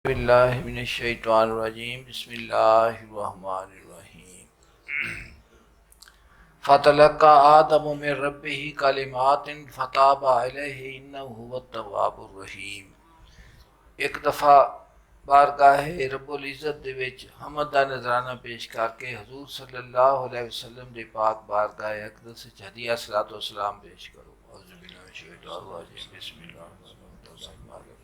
باللہ من الشیطان الرجیم بسم اللہ الرحمن الرحیم فتلقى آدم من ربہ کلمات فتاب علیہ انہ هو التواب الرحیم۔ ایک دفعہ بارگاہ رب العزت دے وچ حمد دا نذرانہ پیش کر کے حضور صلی اللہ علیہ وسلم دے پاک بارگاہ اقدس وچ ہدیہ صلاۃ و سلام پیش کرو۔ اعوذ باللہ من الشیطان الرجیم بسم اللہ الرحمن الرحیم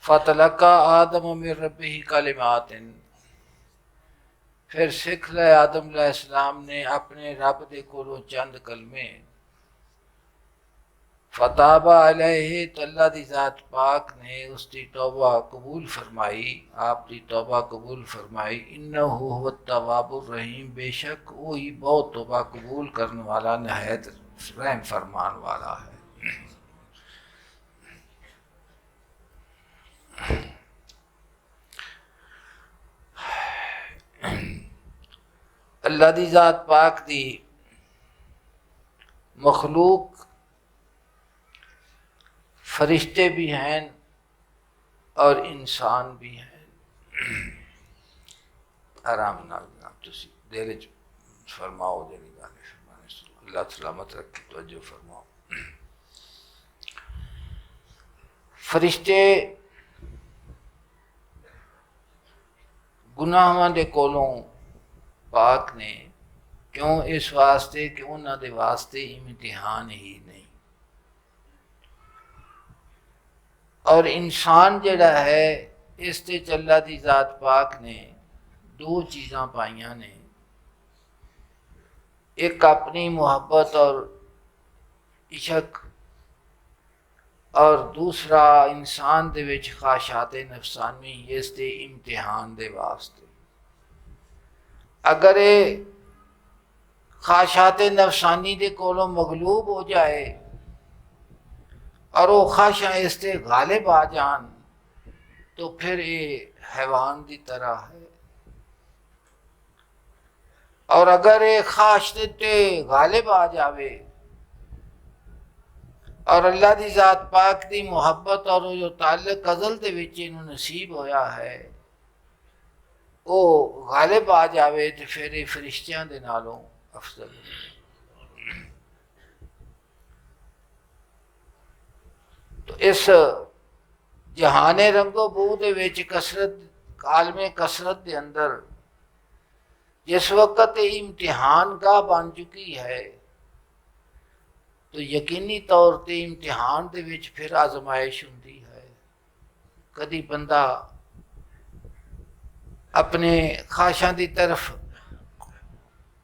فتلقى آدم من ربہ کلمات، پھر سیکھ لے آدم علیہ السلام نے اپنے رب دے کولوں چند کلمے۔ فتاب علیہ، تو اللہ دی ذات پاک نے اس دی توبہ قبول فرمائی، آپ دی توبہ قبول فرمائی۔ انہ هو التواب الرحیم، بے شک وہی بہت توبہ قبول کرنے والا نہایت رحم فرمان والا ہے۔ اللہ دی ذات پاک دی مخلوق فرشتے بھی ہیں اور انسان بھی ہیں۔ آرام نال جناب تسی دل وچ فرماؤ، جڑی گل فرمانے اللہ سلامت رکھے، توجہ فرماؤ۔ فرشتے گناہاں دے کولوں پاک نے، کیوں؟ اس واسطے کہ انہاں دے واسطے امتحان ہی نہیں۔ اور انسان جڑا ہے اس تے اللہ دی ذات پاک نے دو چیزاں پائیاں نے، ایک اپنی محبت اور عشق، اور دوسرا انسان دے وچ خواہشات نفسانی، اس تے امتحان دے واسطے۔ اگر یہ خواہشات نفسانی دے کولوں مغلوب ہو جائے اور وہ خواہشاں اس تے غالب آ جان تو پھر یہ حیوان دی طرح ہے، اور اگر یہ خواہش تے غالب آ جاوے اور اللہ دی ذات پاک دی محبت اور جو تعلق ازل دے وچ انہوں نصیب ہویا ہے وہ غالب آ جاوے تو پھر یہ فرشتیاں دے نالوں افضل ہے۔ تو اس جہان رنگ و بو دے وچ کثرت، عالم کثرت دے اندر جس وقت امتحان گاہ بن چکی ہے تو یقینی طور تے امتحان دے وچ پھر آزمائش ہوندی ہے۔ کدی بندہ اپنے خواہشاں دی طرف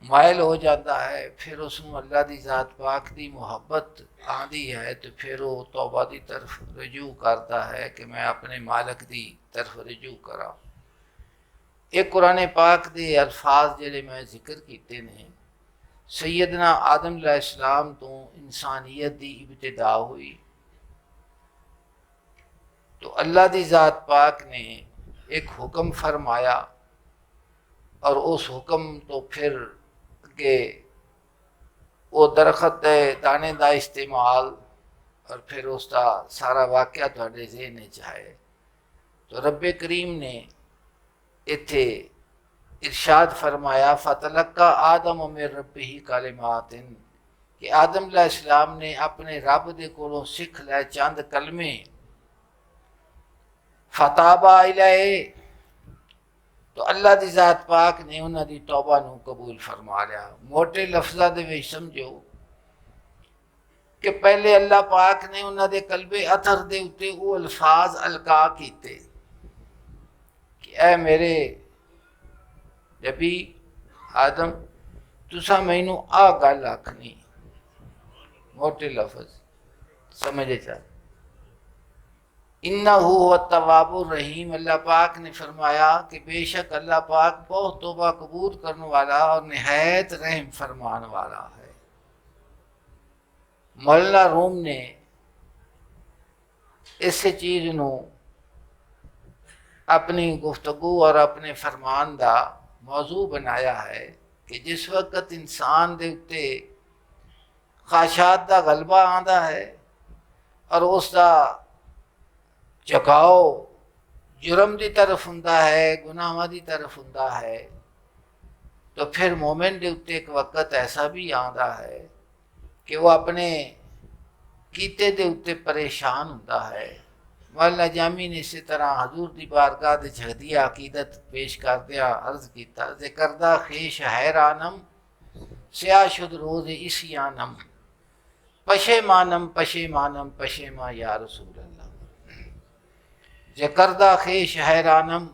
مائل ہو جاتا ہے، پھر اس میں اللہ دی ذات پاک دی محبت آندی ہے تو پھر وہ توبہ دی طرف رجوع کرتا ہے کہ میں اپنے مالک دی طرف رجوع کرا۔ ایک قرآن پاک دے الفاظ جڑے میں ذکر کیتے نے، سیدنا آدم علیہ السلام تو انسانیت دی ابتدا ہوئی تو اللہ دی ذات پاک نے ایک حکم فرمایا، اور اس حکم تو پھر کہ وہ درخت دانے دا استعمال اور پھر اس دا سارا واقعہ تھوڑے ذہن وچ ہے تو رب کریم نے اتھے ارشاد فرمایا فتلقى آدم من ربہ کلمات، کہ آدم علیہ السلام نے اپنے رب دے کولوں سکھ لے چند کلمے۔ فتاب علیہ، تو اللہ دی ذات پاک نے انہاں دی توبہ نو قبول فرما لیا۔ موٹے لفظاں دے وچ سمجھو کہ پہلے اللہ پاک نے انہاں دے قلب اطہر دے اتے وہ الفاظ القا کیتے کہ اے میرے نبی آدم، تسا مینوں آ گل آکھنی، موٹے لفظ سمجھے چاہ، انہ هو التواب الرحیم، اللہ پاک نے فرمایا کہ بے شک اللہ پاک بہت توبہ قبول کرنے والا اور نہایت رحم فرمان والا ہے۔ مولانا روم نے اس چیز نو اپنی گفتگو اور اپنے فرمان دا موضوع بنایا ہے کہ جس وقت انسان دے اتے خواہشات دا غلبہ آندا ہے اور اس دا جھکاؤ جرم دی طرف ہوندا ہے، گناہاں دی طرف ہوندا ہے، تو پھر مومن دے اتے ایک وقت ایسا بھی آندا ہے کہ وہ اپنے کیتے دے اتے پریشان ہوندا ہے۔ مولانا جامی نے اسی طرح حضور دی بارگاہ دے ہدیہ عقیدت پیش کردیا عرض کیتا، ذکردہ خیش حیرانم سیاہ شد روز اسیانم، پشیمانم پشیمانم پشیما یا رسول اللہ۔ ذکردہ خیش حیرانم،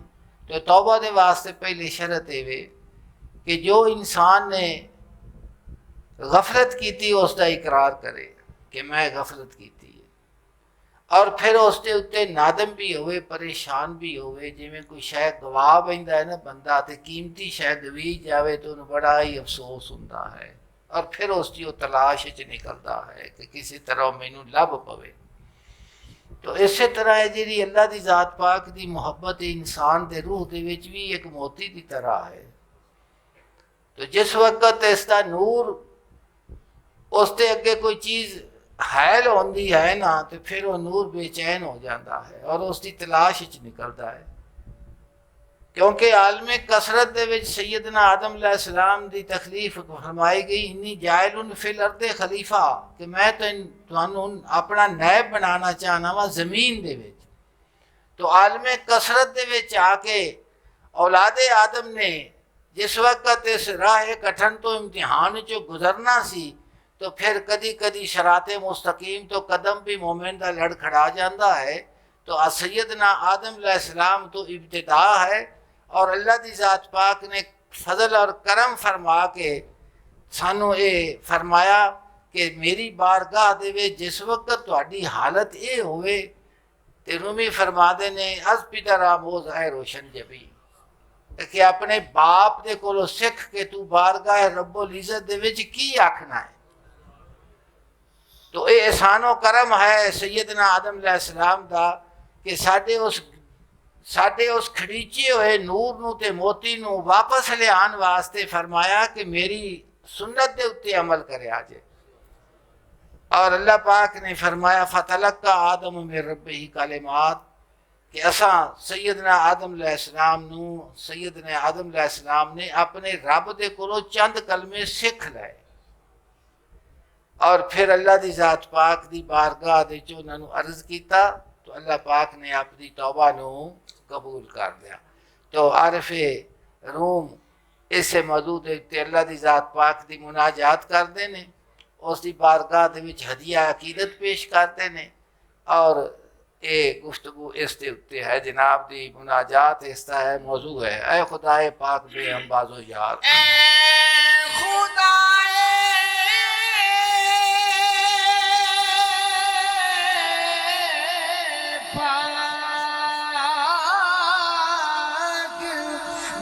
تو توبہ دے واسطے پہلے شرط ہے کہ جو انسان نے غفلت کیتی اس دا اقرار کرے کہ میں غفلت کیتی ہے، اور پھر اس دے اتے نادم بھی ہوئے، پریشان بھی ہوئے، جی میں کوئی شے گواہ بیندا ہے نا بندہ تے قیمتی شے گوی جاوے تو انہوں بڑا ہی افسوس ہوندا ہے، اور پھر اس کی وہ تلاش وچ نکلدا ہے کہ کسی طرح مینوں لب پوے۔ تو اسی طرح ہے جی اللہ دی ذات پاک دی محبت انسان دے روح دے وچ بھی ایک موتی دی طرح ہے، تو جس وقت اس دا نور اس تے اگے کوئی چیز حائل ہوندی ہے نا تو پھر وہ نور بے چین ہو جاتا ہے اور اس کی تلاش وچ نکلتا ہے، کیونکہ عالم کثرت دے وچ سیدنا آدم علیہ السلام دی تکلیف فرمائی گئی، انی جائل فی الارض خلیفہ، کہ میں تو اپنا نائب بنانا چاہنا وا زمین دے وچ۔ تو عالم کثرت دے وچ آ کے اولاد آدم نے جس وقت اس راہ کٹھن تو امتحان چو گزرنا سی، تو پھر کدی کدی شرات مستقیم تو قدم بھی مومن دا لڑ کھڑا جاندہ ہے، تو سیدنا آدم علیہ السلام تو ابتدا ہے، اور اللہ دی ذات پاک نے فضل اور کرم فرما کے سانو اے فرمایا کہ میری بارگاہ دے وے جس وقت تہاڈی حالت اے ہوئے، تے رومی فرما دے نے از پدر آموز ہے روشن جبی، کہ اپنے باپ دے کولو سکھ کے تو بارگاہ رب العزت دے وچ کی آکھنا ہے۔ تو اے احسان و کرم ہے سیدنا آدم علیہ السلام دا کہ ساڈے اس کھڑیچے ہوئے نور نو تے موتی نو واپس لے آن واسطے فرمایا کہ میری سنت دے اتے عمل کرے آجے، اور اللہ پاک نے فرمایا فتلقى آدم من ربہ کلمات، کہ اساں سیدنا آدم علیہ السلام نے اپنے رب دے کولو چند کلمے سکھ لائے، اور پھر اللہ دی ذات پاک دی بارگاہ دے چ انہاں نوں عرض کیتا، تو اللہ پاک نے اپنی توبہ نوں قبول کر دیا۔ تو عارف روم اس موضوع دے اللہ دی ذات پاک دی مناجات کردے نے، اس دی بارگاہ دے وچ ہدیہ عقیدت پیش کرتے نے، اور اے گفتگو اس دے اتے ہے جناب دی مناجات، اس کا ہے موضوع ہے اے خدائے پاک بے انباز و یار، اے خدائے پاک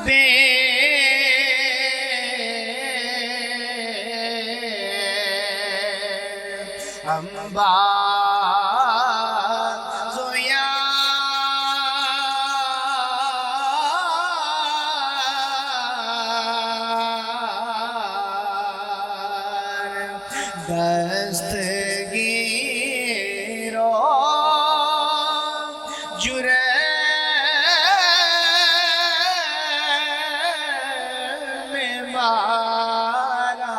بے انباز و یار، دستگیر و جرم مارا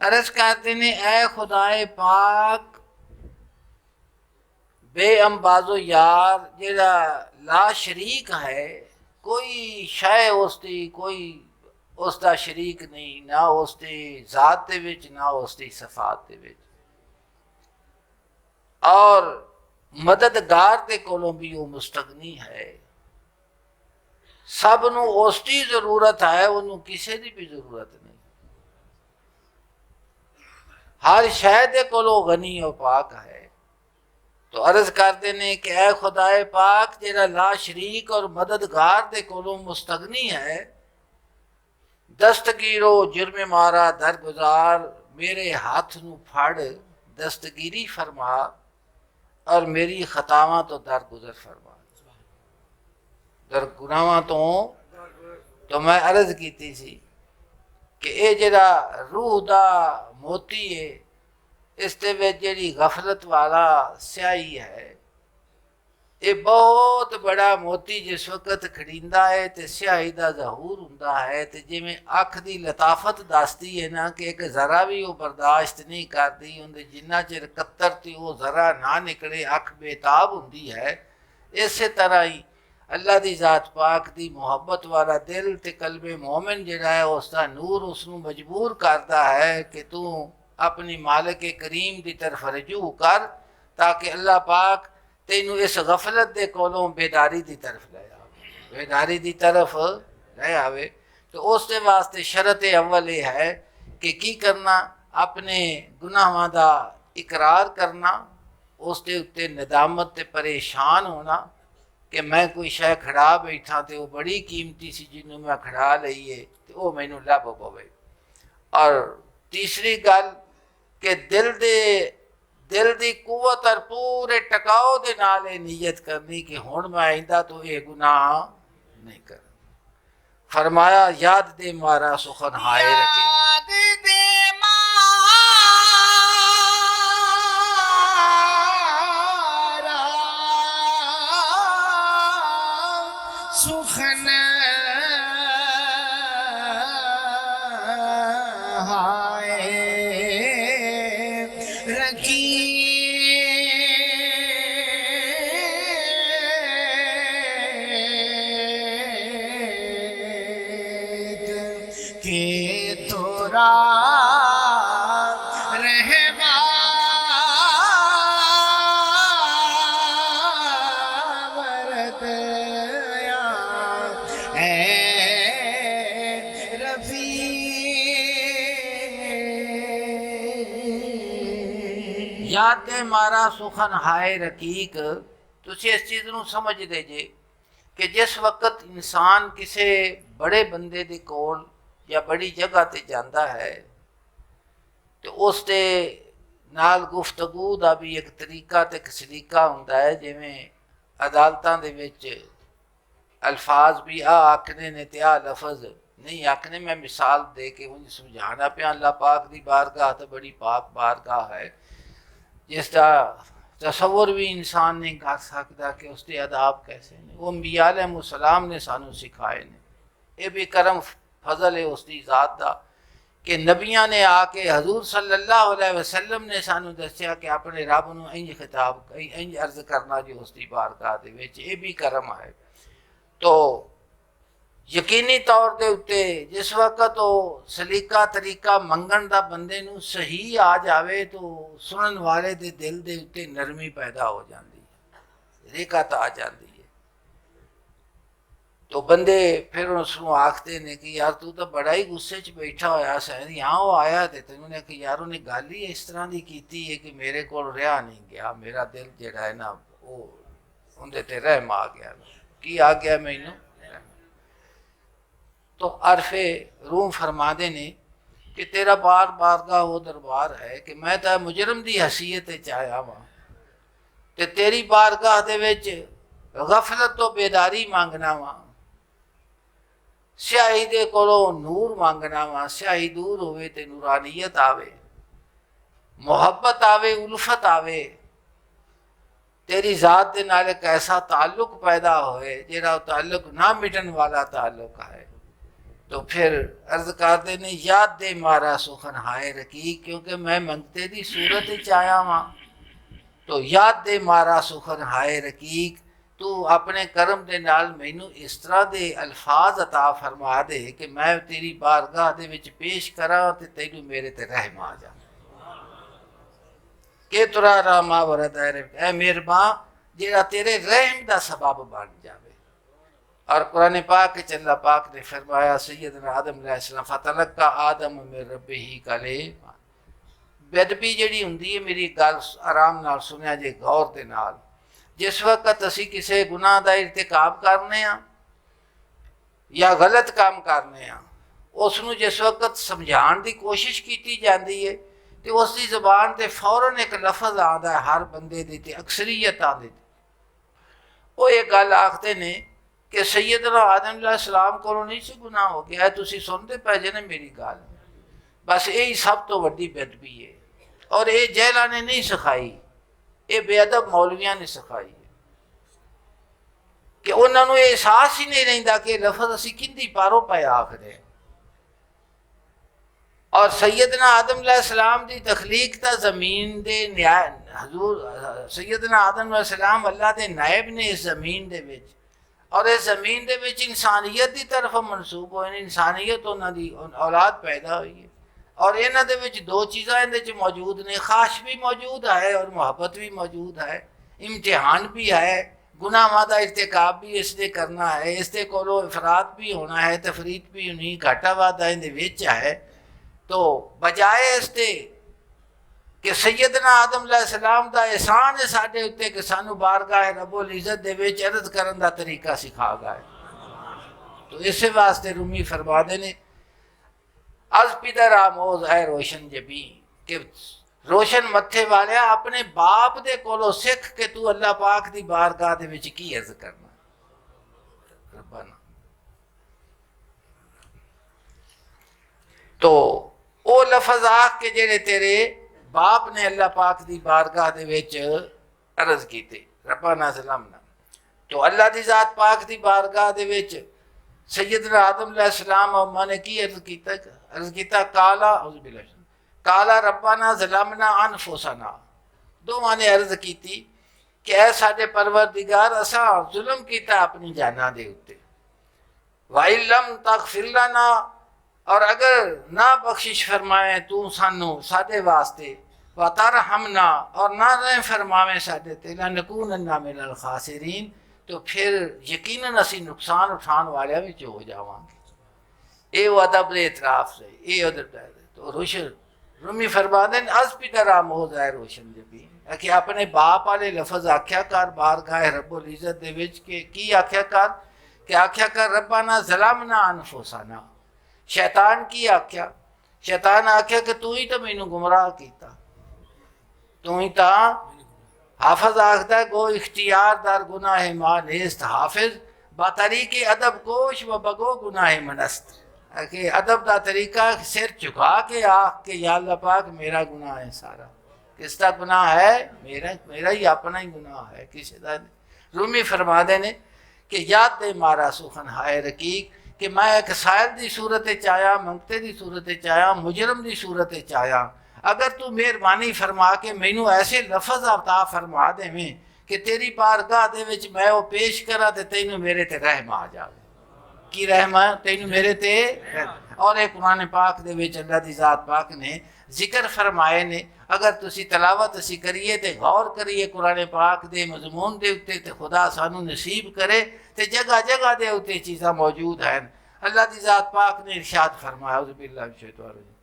عرض کرتے نے اے خدائے پاک بے انباز و یار، جڑا لا شریک ہے، کوئی شے اس دی کوئی اس دا شریک نہیں، نہ اس دی ذات دے وچ نہ اس دی صفات دے وچ، اور مددگار دے کولوں بھی وہ مستغنی ہے. سب نو اس کی ضرورت ہے، انہوں کسی دی بھی ضرورت نہیں. ہر شے دے کولوں غنی و پاک ہے. تو عرض کرتے ہیں کہ اے خدائے پاک جیڑا لا شریک اور مددگار دے کولوں مستغنی ہے، دستگیرو جرم مارا درگزار، میرے ہاتھ نو پھڑ دستگیری فرما اور میری خطاواں تو درگزر فرما. در گناہاں تو میں عرض کیتی سی کہ اے جڑا روح دا موتی ہے، اس دے وچ جڑی غفلت والا سیاہی ہے، یہ بہت بڑا موتی جس وقت کھڑیندا ہے تے سیاہی دا ظہور ہوندا ہے، تے جویں اکھ دی لطافت دستی ہے نا کہ ایک ذرا بھی وہ برداشت نہیں کرتی، اندے جنہ چر قطر تے وہ ذرا نہ نکلے اکھ بےتاب ہوندی ہے. اسی طرح ہی اللہ دی ذات پاک دی محبت والا دل تے قلب مومن جڑا ہے اس دا نور اس نو مجبور کرتا ہے کہ تو اپنی مالک کریم دی طرف رجوع کر، تاکہ اللہ پاک تینوں اس غفلت دے کولوں بیداری دی طرف لے آوے، بیداری دی طرف لے آوے. تو اس دے واسطے شرط اول یہ ہے کہ کی کرنا، اپنے گناہاں دا اقرار کرنا، اس دے اتے ندامت تے پریشان ہونا کہ میں کوئی شے کھڑا بیٹھا تے وہ بڑی قیمتی سی جنوں میں کھڑا لئیے تے وہ مینوں لب پوے. اور تیسری گل کہ دل دی قوت اور پورے ٹکاؤ دے نال یہ نیت کرنی کہ ہن میں آئندہ تو یہ گناہ نہیں کر. فرمایا یاد دے مارا سخن ہائے رکھی، یاد دے مارا سخن ہائے رکھی، کہ تورا یاد دے مارا سخن ہائے رقیق. تسی اس چیز نو سمجھ دے جے کہ جس وقت انسان کسے بڑے بندے دے کول یا بڑی جگہ تے جاندا ہے تو اس دے نال گفتگو دا بھی ایک طریقہ تے ایک سلیقہ ہوندا ہے. جویں عدالتاں دے وچ الفاظ بھی آکھنے نے تے لفظ نہیں آکھنے. میں مثال دے کے انہیں سمجھانا پیا. اللہ پاک دی بارگاہ تو بڑی پاک بارگاہ ہے جس کا تصور بھی انسان نہیں کر سکتا کہ اس کے آداب کیسے نے. وہ انبیاء علیہ السلام نے سانو سکھائے نے. یہ بھی کرم فضل ہے اس کی ذات دا کہ نبیاں نے آ کے حضور صلی اللہ علیہ وسلم نے سانو دسیا کہ اپنے رب نو انج خطاب انج عرض کرنا جو اس کی بارگاہ دے وچ. یہ بھی کرم ہے. تو یقینی طور دے اتے جس وقت وہ سلیقہ طریقہ منگن دا بندے نو صحیح آ جاوے تو سنن والے دے دل دے اتے نرمی پیدا ہو جاندی ہے، ریکت آ جاندی ہے. تو بندے پھر اس کو آکھتے نے کہ یار تو بڑا ہی غصے چ بیٹھا ہویا سہر یہاں وہ آیا تے انہوں نے کہ یار انہیں گل ہی اس طرح دی کیتی ہے کہ میرے کو رہا نہیں گیا، میرا دل جڑا ہے نا وہ اندے تے رحم آ گیا. کی آ گیا مینوں؟ تو عرف روم فرما دے نے کہ تیرا بار بارگاہ وہ دربار ہے کہ میں تا مجرم دی حیثیت چاہیا وا تے تیری بارگاہ دے وچ غفلت تو بیداری مانگنا وا، سیاہی دے کولوں نور مانگنا وا. سیاہی دور ہوئے تے نورانیت آوے، محبت آوے، الفت آوے، تیری ذات دے نال ایک ایسا تعلق پیدا ہوئے جیڑا تعلق نہ مٹن والا تعلق ہے. تو پھر عرض کردے نے یاد دے مارا سخن ہائے رقیق، کیونکہ میں منگتے دی صورت چاہیا ہاں. تو یاد دے مارا سخن ہائے رقیق، تو اپنے کرم دے نال مینوں اس طرح دے الفاظ عطا فرما دے کہ میں تیری بارگاہ دے وچ پیش کراں تے تینوں میرے تے رحم آ جا. کہ ترا راما ورد اے مہربان جیڑا تیرے رحم دا سبب بن جاوے۔ اور قرآن پاک کے اللہ پاک نے فرمایا سیدنا آدم علیہ السلام فتلقى آدم من ربہ کلمات، بےدبی جڑی ہوندی ہے میری گل آرام نال سنیا جے غور دے نال، جس وقت اسی کسے گناہ دا ارتکاب کرنے ہاں یا غلط کام کرنے ہاں، اس نو جس وقت سمجھان دی کوشش کیتی جاندی ہے تو اس دی زبان تے فوراً ایک لفظ آندا ہے ہر بندے دی تے اکثریت آندی تے وہ یہ گل آختے نے کہ سیدنا آدم علیہ السلام کو نہیں سی گناہ ہو گیا ہے، تسی سنتے پہ جے نا میری گل، بس یہی سب تو وڈی بے ادبی ہے، اور یہ جہلا نے نہیں سکھائی، یہ بے ادب مولویاں نے سکھائی ہے کہ انہوں نے احساس ہی نہیں رہندا کہ لفظ اسی کندی پاروں پہ آخر ہے۔ اور سیدنا آدم علیہ السلام دی تخلیق تا زمین دے حضور سیدنا آدم علیہ السلام اللہ دے نائب نے اس زمین دے وچ، اور اس زمین دے وچ انسانیت دی طرف منسوب ہوئے، انسانیت انہاں دی اولاد پیدا ہوئی ہے، اور انہاں دے وچ دو چیزاں اندے وچ موجود نے، خواہش بھی موجود ہے اور محبت بھی موجود ہے، امتحان بھی ہے، گناہ دا ارتکاب بھی اس نے کرنا ہے، اس دے کولو افراد بھی ہونا ہے، تفرید بھی ہونی، گھاٹا وعدہ اندے وچ ہے۔ تو بجائے اس دے کہ سیدنا آدم علیہ السلام دا احسان ہے ساڈے اتے کہ سانو بارگاہ رب العزت دے وچ عرض کرن دا طریقہ سکھا گئے، تو اس واسطے رومی فرماتے نے از پدر آموز اے روشن جبی، کہ روشن متھے والے اپنے باپ دے کولو سکھ کہ تو اللہ پاک دی بارگاہ دے وچ کی عرض کرنا ربنا۔ تو او لفظ آکھ کے جڑے تیرے باپ نے اللہ پاک دی بارگاہ دے وچ عرض کیتے ربنا ظلمنا، تو اللہ دی ذات پاک دی بارگاہ دے وچ سیدنا آدم علیہ السلام اماں نے کی عرض کیتا کالا اعوذ باللہ کالا ربنا ظلمنا انفسنا، دو مانے عرض کیتی کہ اے ساڈے پروردگار اساں ظلم کیتا اپنی جاناں دے اوتے، وَإِن لَّمْ تَغْفِرْ لَنَا، اور اگر نہ بخشش فرمائے تو سانو ساڈے واسطے، وَتَرْحَمْنَا، اور نہ رحم فرماویں ساڈے تے، لَنَكُونَنَّ مِنَ الْخَاسِرِينَ، تو پھر یقیناً اسی نقصان اٹھان والے وچ ہو جاواں گے۔ اے وہ ادب دے اعتراف سے اے ادب دے، تو روشن رومی فرماتے ہیں از پدر آموز ہے روشن جبی، کہ اپنے باپ والے لفظ آکھیا کر بارگاہ رب العزت دے وچ، کہ کی آکھیا کر کہ آکھیا کر ربنا ظلمنا انفسنا۔ شیطان کی آکھیا؟ شیطان آکھیا کہ تو ہی تو مینوں گمراہ کیتا، تو ہی تا حافظ آکھدا ہے گو اختیار در گناہ ما نیست حافظ، با طریق ادب کوش و بگو گناہ منست، کہ ادب دا طریقہ سر چکا کے آکھ کہ یا اللہ پاک میرا گناہ ہے سارا، کس دا گناہ ہے؟ میرا ہی اپنا ہی گناہ ہے، کسی دا نہیں۔ رومی فرما دے نے کہ یاد دے مارا سخن ہائے رقیق، کہ میں ایک سائل دی صورت چایا، منگتے دی صورت چایا، مجرم دی صورت چایا، اگر تو مہربانی فرما کے مینوں ایسے لفظ عطا فرما دے میں کہ تیری بارگاہ دے وچ میں وہ پیش کرا تے تینوں میرے تے رحم آ جاوے، کی رحم ہے تینوں میرے تے رحم۔ اور ایک قرآن پاک دے وچ اللہ دی ذات پاک نے ذکر فرمائے نے، اگر تسی تلاوت اسی کریے تے غور کریے قرآن پاک دے مضمون دے اتے تے خدا سانو نصیب کرے تے جگہ جگہ دے اتے چیزاں موجود ہیں۔ اللہ دی ذات پاک نے ارشاد فرمایا اعوذ باللہ من الشیطان الرجیم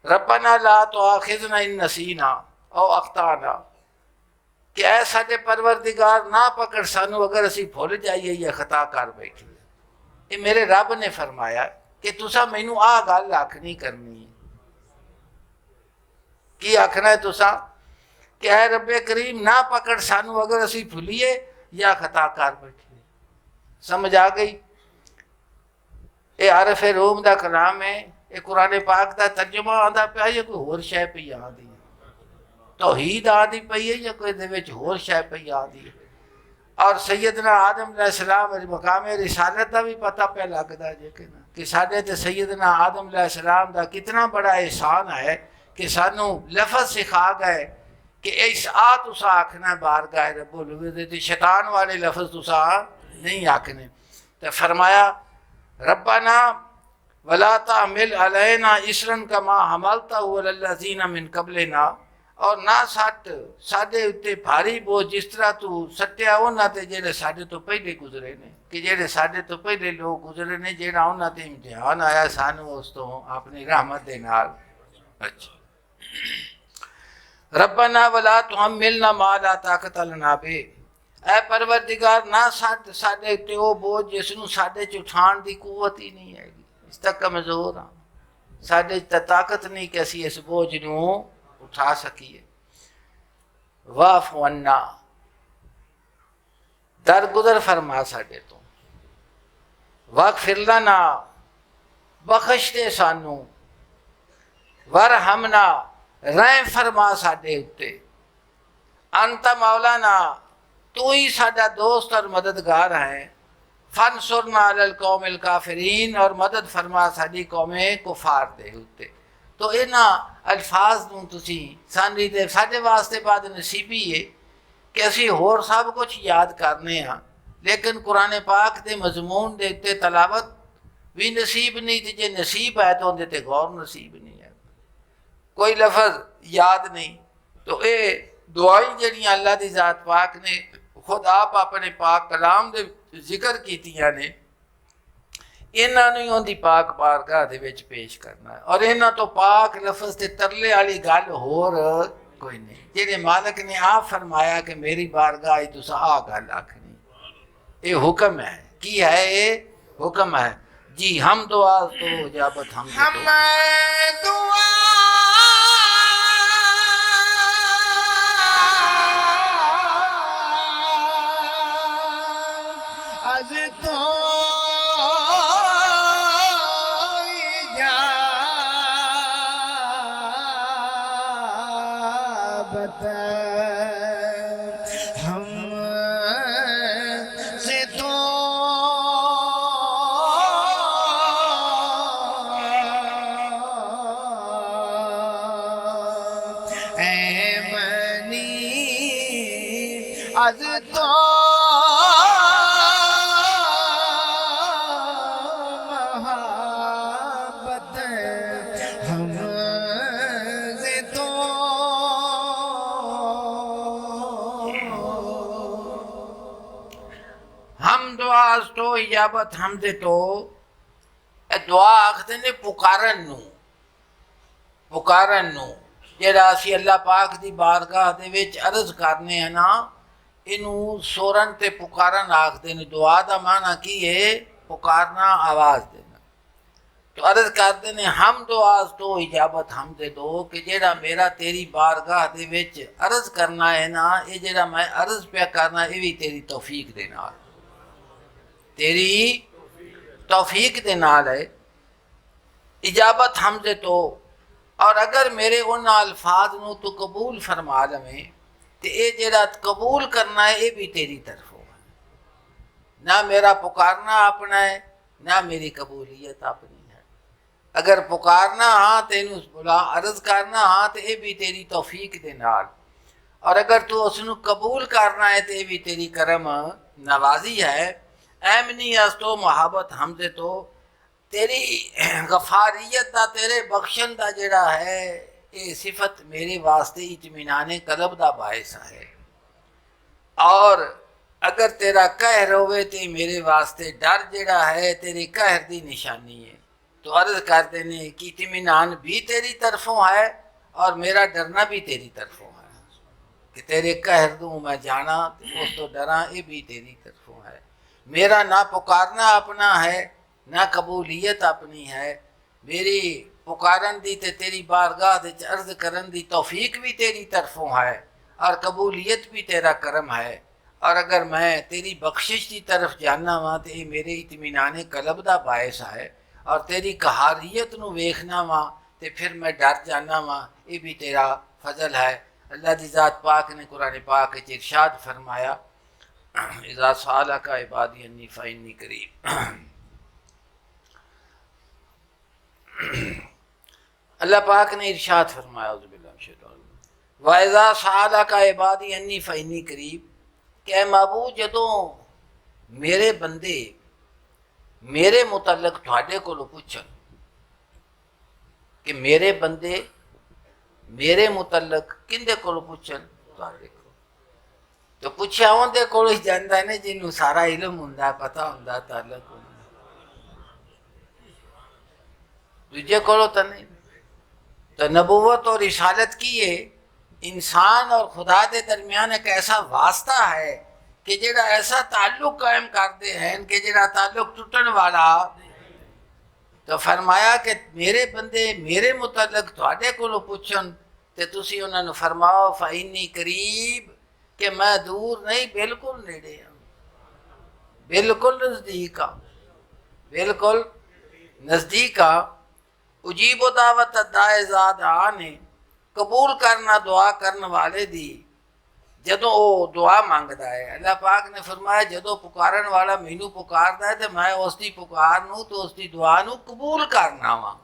ربنا لا تؤاخذنا ان نسینا او اخطانا، کہ اے ساڈے پروردگار نہ پکڑ سانو اگر اسی بھول جائیے یا خطا کر بیٹھیے۔ یہ میرے رب نے فرمایا کہ تسا مینوں آ گل آکھنی کرنی ہے، کی آکھنا ہے تسا کہ اے رب کریم نہ پکڑ سانو اگر اسی بھولیے یا خطا کر بیٹھیے۔ سمجھ آ گئی؟ اے عارف روم دا کلام ہے، اے قرآن پاک دا ترجمہ آندا پیا یا کوئی ہور شے پئی آندی ہے، توحید آندی پئی ہے یا کوئی دے وچ ہور شے پئی آندی ہے۔ اور سیدنا آدم علیہ السلام مقام رسالت دا بھی پتہ پہ لگدا جے کہ ساڈے تے سیدنا آدم علیہ السلام دا کتنا بڑا احسان ہے کہ سانو لفظ سکھا گئے کہ اس تسا آکھنا بارگاہ رب العزت، شیطان والے لفظ تسا نہیں آکھنے۔ تو فرمایا ربنا ولا تحمل علینا اسرا کما حملتہ علی الذین من قبلنا، اور نہ سٹ ساڈے اتنے بھاری بوجھ جس طرح تو سٹیا انہاں تے جڑے ساڈے تو پہلے گزرے نے کہ جڑے ساڈے تو پہلے لوگ گزرے نے جڑا انہاں تے امتحان آیا سانو اس تو اپنی رحمت دے نال اچھا ربنا ولا تحملنا ما لا طاقت لنا بے اے پروردگار نہ ساڈے تے او بوجھ جس نوں ساڈے چ اٹھان دی قوت ہی نہیں ہے اس تک کمزور ہاں ساڈے تے طاقت نہیں کہ اسی اس بوجھ نوں اٹھا سکیے واعف عنا درگزر فرما ساڈے تو واغفر لنا بخش دے سانو ورحمنا رحم فرما ساڈے اتے انت مولانا تو ہی ساڈا دوست اور مددگار ہے فانصرنا علی القوم الکافرین اور مدد فرما ساڈی قوم کفار دے اتے تو انہاں الفاظ نوں تسی سانی دے ساڈے واسطے بعد نصیبی ہے کہ اسی ہور سب کچھ یاد کرنے ہاں لیکن قرآن پاک دے مضمون دے تے تلاوت بھی نصیب نہیں تے جے نصیب ہے تو اندے تے غور نصیب نہیں ہے کوئی لفظ یاد نہیں تو اے دعائی جڑیاں اللہ دی ذات پاک نے خود آپ اپنے پاک کلام دے ذکر کیتیاں نے انہاں نوں ہی اندی پاک بارگاہ دے وچ پیش کرنا ہے اور انہاں تو پاک لفظ تے ترلے والی گل ہور کوئی نہیں جڑے مالک نے آپ فرمایا کہ میری بارگاہ ہی تساں آ گل آکھنی یہ حکم ہے کی ہے یہ حکم ہے جی ہم دعا تو اجابت ہم دعا از تو اجابت ہم سے تو اے منی از تو محبت ہم سے تو ہم دعا تو اجابت ہم دے تو اے دعا آخدے نے پکارن نو جیڑا اسی اللہ پاک دی بارگاہ دے وچ عرض کرنے ہیں نا انہوں سورن تے پکارن آخدے نے دعا دا معنی کی ہے پکارنا آواز دینا تو عرض کرتے نے ہم دعا تو اجابت ہم دے دو کہ جیڑا میرا تیری بارگاہ دے وچ عرض کرنا ہے نا یہ جیڑا میں عرض پہ کرنا یہ بھی تیری توفیق دے نال تیری توفیق دے نال ہے اجابت ہم دے تو اور اگر میرے ان الفاظ نو تو قبول فرما لیں تو یہ جڑا قبول کرنا ہے یہ بھی تیری طرف ہوگا نہ میرا پکارنا اپنا ہے نہ میری قبولیت اپنی ہے اگر پکارنا ہاں تینوں بلا عرض کرنا ہاں تو یہ بھی تیری توفیق دے نال اور اگر تو اس نو قبول کرنا ہے تو یہ بھی تیری کرم نوازی ہے ایمنی از تو محبت ہم دے تو تیری غفاریت دا تیرے بخشن دا جڑا ہے یہ صفت میرے واسطے اطمینان قلب دا باعث ہے اور اگر تیرا قہر ہوئے تو میرے واسطے ڈر جڑا ہے تیری قہر دی نشانی ہے تو عرض کر دینے کہ اطمینان بھی تیری طرفوں ہے اور میرا ڈرنا بھی تیری طرفوں ہے کہ تیرے قہر دوں میں جانا اس تو ڈراں یہ بھی تیری طرفوں ہے میرا نہ پکارنا اپنا ہے نہ قبولیت اپنی ہے میری پکارن دی تے تیری بارگاہ دے عرض کرن دی توفیق بھی تیری طرفوں ہے اور قبولیت بھی تیرا کرم ہے اور اگر میں تیری بخشش کی طرف جانا وا تو یہ میرے اطمینان قلب دا باعث ہے اور تیری قہاریت نو ویکھنا وا تو پھر میں ڈر جانا وا یہ بھی تیرا فضل ہے اللہ دی ذات پاک نے قرآن پاک وچ ارشاد فرمایا اذا سالک عبادی انی فانی قریب اللہ پاک نے ارشاد فرمایا اعوذ باللہ من الشیطان الرجیم وَإِذَا سَأَلَكَ عِبَادِي أَنِّي فَإِنِّي قَرِيبٌ کہ اے معبود جدوں میرے بندے میرے متعلق تھوڑے کو پوچھن کہ میرے بندے میرے متعلق کندے کو پوچھن تواڈے کو تو پوچھیا اندے کول ہی جاندا ہے نا جنوں سارا علم ہوندا پتہ ہوندا تعلق ہوندا دوجے کولو تو نہیں تو نبوت اور رسالت کی ہے انسان اور خدا دے درمیان ایک ایسا واسطہ ہے کہ جڑا ایسا تعلق قائم کرتے ہیں کہ جڑا تعلق ٹوٹن والا تو فرمایا کہ میرے بندے میرے متعلق تواڈے کولو پوچھن تے تسی انہاں نوں فرماؤ فإنی قریب کہ میں دور نہیں بالکل نیڑے ہوں بالکل نزدیک ہاں بالکل نزدیک ہاں اجیب و دعوت دائے زاد آنے قبول کرنا دعا کرنے والے دی جدوں وہ دعا مانگدا ہے اللہ پاک نے فرمایا جدوں پکارن والا مینوں پکاردا ہے تے میں اس دی پکار نوں تو اس دی دعا نوں قبول کرنا وا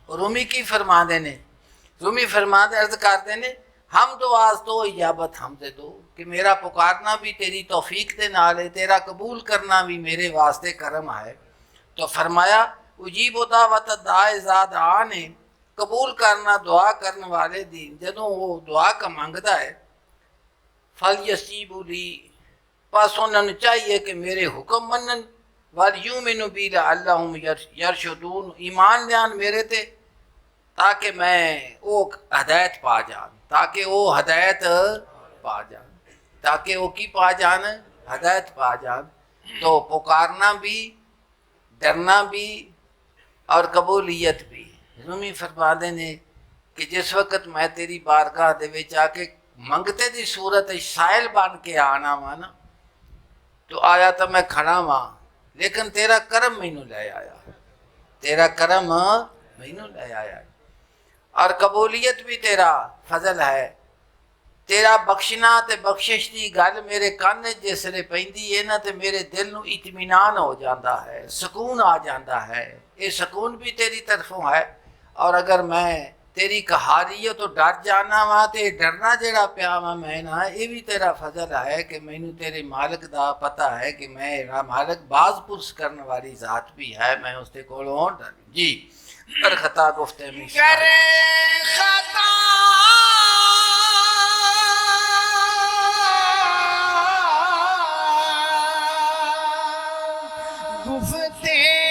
رومی کی فرماندے نے رومی فرماندے عرض کردے نے ہم دعا تو اجابت ہم دے دو کہ میرا پکارنا بھی تیری توفیق دے نال ہے تیرا قبول کرنا بھی میرے واسطے کرم ہے تو فرمایا اجیب و دعوت دائے زاد آنے قبول کرنا دعا کرنے والے دی جدوں وہ دعا کا مانگدا ہے فَلْيَسْتَجِیبُوا لِی پس انہوں نے چاہیے کہ میرے حکم منن وَلْیُؤْمِنُوا بِی لَعَلَّهُمْ یرشدون ایمان لیان میرے تے تاکہ میں وہ ہدایت پا جان تاکہ وہ ہدایت پا جان تاکہ وہ کی پا جان ہدایت پا جان تو پکارنا بھی ڈرنا بھی اور قبولیت بھی رومی فرماندے نے کہ جس وقت میں تیری بارگاہ دے وچ آ کے منگتے دی صورت سائل بن کے آنا وا نا تو آیا تو میں کھڑا ہاں لیکن تیرا کرم مینوں لے آیا تیرا کرم مینوں لے آیا اور قبولیت بھی تیرا فضل ہے تیرا بخشنا تے بخشش دی گل میرے کان جس لے پیندی ہے نا تے میرے دل نو اطمینان ہو جاتا ہے سکون آ جاتا ہے یہ سکون بھی تیری طرفوں ہے اور اگر میں تیری کہاری ہو تو ڈر جانا وا تے ڈرنا جڑا پیا وا میں نا یہ بھی تیرا فضل ہے کہ مینوں تیرے مالک دا پتہ ہے کہ میرا مالک باز پرس کرنے والی ذات بھی ہے میں اس دے کولوں ڈر جی پر خطا گفتے میں کرے خطا گفتے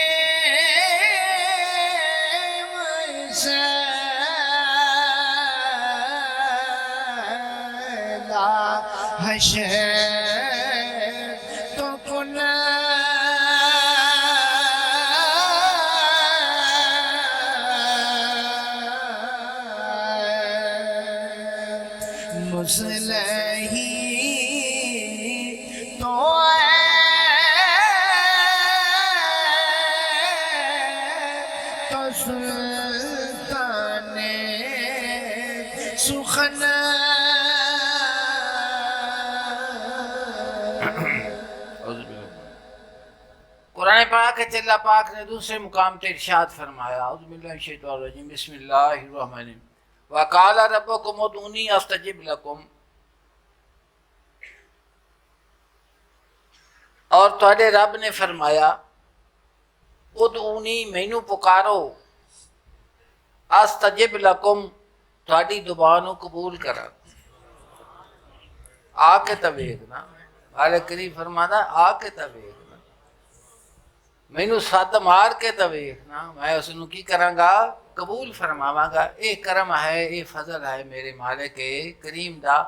حشر تو کنا مسلحی تو تو سلطان سخن قرآن پاک ہے اللہ پاک نے دوسرے مقام تے ارشاد فرمایا اعوذ باللہ من الشیطان الرجیم بسم اللہ الرحمن الرحیم وقال ربکم ادعونی استجب لکم اور تواڈے رب نے فرمایا ادعونی مینوں پکارو استجب لکم تواڈی دعا نوں قبول کراں آ کے تے ویکھنا مالک کریم فرمانا آ کے تے ویکھ مینوں سد مار کے تے ویکھنا میں اس نوں کی کراں گا قبول فرماواں گا اے کرم ہے اے فضل ہے میرے مالک کریم دا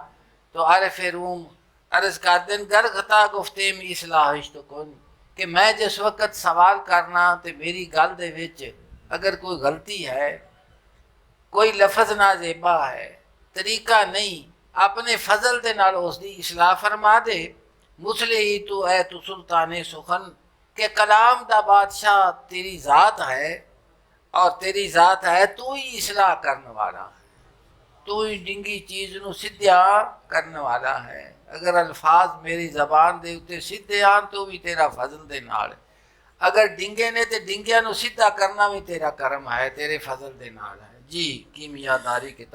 تو عارف روم عرض کردن گر خطا گفتے میں اصلاحش تو کن کہ میں جس وقت سوال کرنا تے میری گل دے وچ اگر کوئی غلطی ہے کوئی لفظ نازیبا ہے طریقہ نہیں اپنے فضل دے نال اس دی اصلاح فرما دے مسلحی تو اے تو سلطان سخن کہ کلام دا بادشاہ تیری ذات ہے اور تیری ذات ہے تو ہی اصلاح کرنے والا ہے تو ہی ڈنگی چیز نو سدھیا کرنے والا ہے اگر الفاظ میری زبان دے اتے سدھے آن تو بھی تیرا فضل دے نال اگر ڈنگے نے تے ڈنگیاں نو سدھا کرنا بھی تیرا کرم ہے تیرے فضل دے نال ہے جی کیمیاداری کے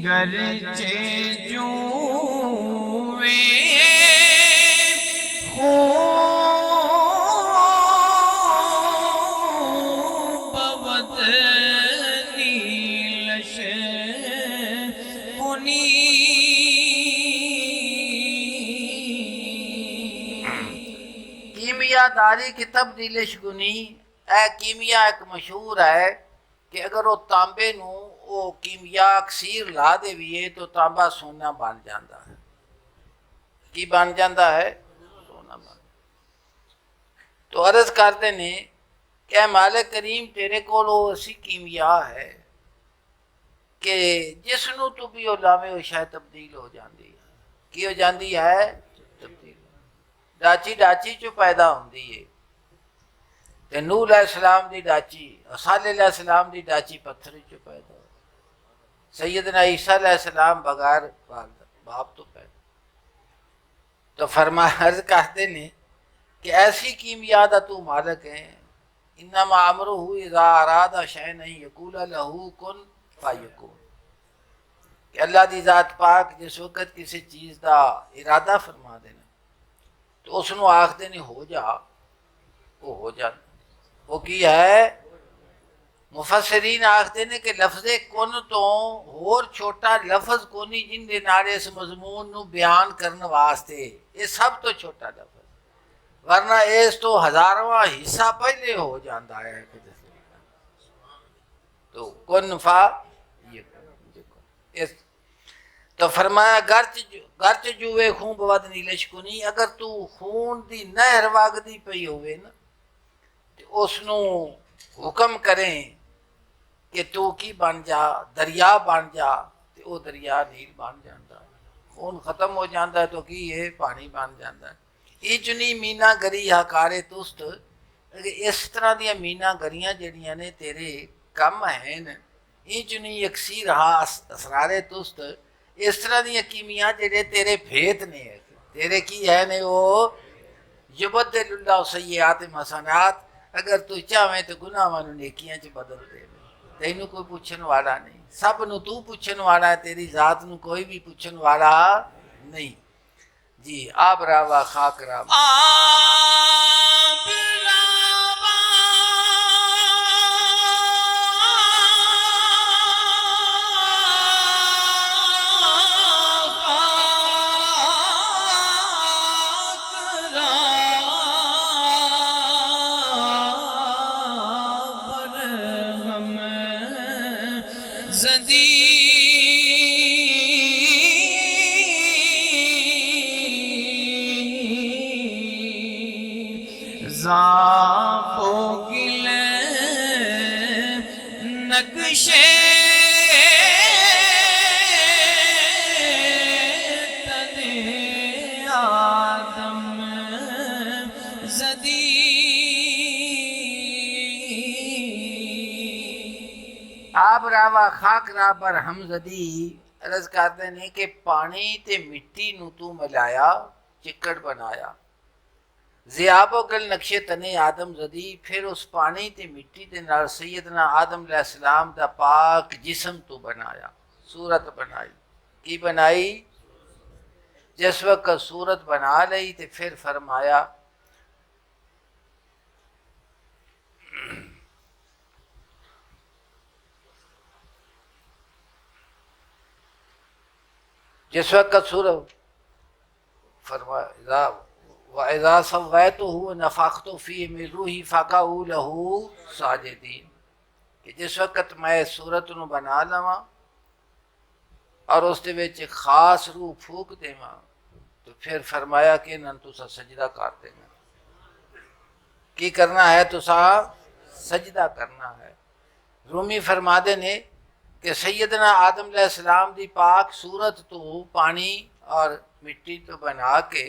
گرچہ جوے خوب بود نیلش کنی کیمیا داری کی تبدیلش گنی. اے کیمیا ایک مشہور ہے کہ اگر وہ تانبے نو وہ کیمیا اکسیر لا دے بھی تو تانبا سونا بن جاتا ہے. کی بن جاتا ہے؟ سونا بن. تو عرض کرتے نے کہ اے مالک کریم تیرے کو اسی کیمیا ہے کہ جس نو تو بھی وہ لاوے وہ شاید تبدیل ہو جاندی ہے. کی ہو جاندی ہے؟ تبدیل. ڈاچی ڈاچی چو پیدا ہوندی ہے. تے نوح علیہ السلام دی ڈاچی، صالح علیہ السلام دی ڈاچی پتھر چو پیدا ہو. سیدنا عیسیٰ علیہ السلام بغیر باپ تو پیدا. تو فرمایا عرض کہتے نے کہ ایسی کیمیا دا تو مالک ہے. انما امرہ اذا اراد شیئا ان یقول لہ کن فیکون. کہ اللہ دی ذات پاک جس وقت کسی چیز دا ارادہ فرما دینا تو اس نو آخ دینے ہو جا، وہ ہو جاتا. وہ کی ہے؟ مفسرین آختے نے کہ لفظ کن تو اور چھوٹا لفظ کونی جن دے نال اس مضمون نو بیان کرنے واسطے یہ سب تو چھوٹا لفظ، ورنہ اس تو ہزارواں حصہ پہلے ہو جاتا ہے. تو کن فا یہ تو فرمایا گرچ جوے خون بود نیلش کنی. اگر تو خون دی نہر واگدی پئی ہوئے نا تو اس نو حکم کریں کہ تو کی بن جا، دریا بن جا، تو وہ دریا نیل بن جاتا. خون ختم ہو جاتا ہے تو کی یہ پانی بن جاتا ہے. یہ چنی مینا گری ہکارے تست. اس طرح دیا مینا گریاں جڑیاں نے تیرے کم ہیں یہ چنی یکسیر ہاں اسرارے تست. اس طرح دیا کیمیاں جڑے تیرے بھیت نے تیرے کی ہے نے وہ یبدل اللہ سیئات حسنات. اگر تو چاہے تو گناہ وانو نیکیاں چ بدل دے. تینوں کوئی پوچھن والا نہیں، سب نو تو پوچھن والا ہے، تیری ذات نو کوئی بھی پوچھن والا نہیں. جی آب راوا خاک راوا آب راوا خاک راوا برہم زدی زاپو گل نقشے تنے آدم زدی. آب راوا خاک را پر ہم زدی. عرض کرتے ہیں کہ پانی تے مٹی نو تو ملایا چکڑ بنایا. ذیاب و گل نقشے تنے آدم زدی. پھر اس پانی تے مٹی دے نال سیدنا آدم علیہ السلام دا پاک جسم تو بنایا، صورت بنائی. کی بنائی؟ جس وقت صورت بنا لئی تے پھر فرمایا جس وقت صورت فرمایا وَإِذَا سَوَّيْتُهُ وَنَفَخْتُ فِيهِ مِن رُوحِي فَقَعُوا لَهُ سَاجِدِينَ. کہ جس وقت میں صورت نو بنا لواں اور اس دے وچ خاص روح پھونک دیواں تو پھر فرمایا کہ انہاں تساں سجدہ کر دینا. کی کرنا ہے؟ تساں سجدہ کرنا ہے. رومی فرما دے نے کہ سیدنا آدم علیہ السلام دی پاک صورت تو پانی اور مٹی تو بنا کے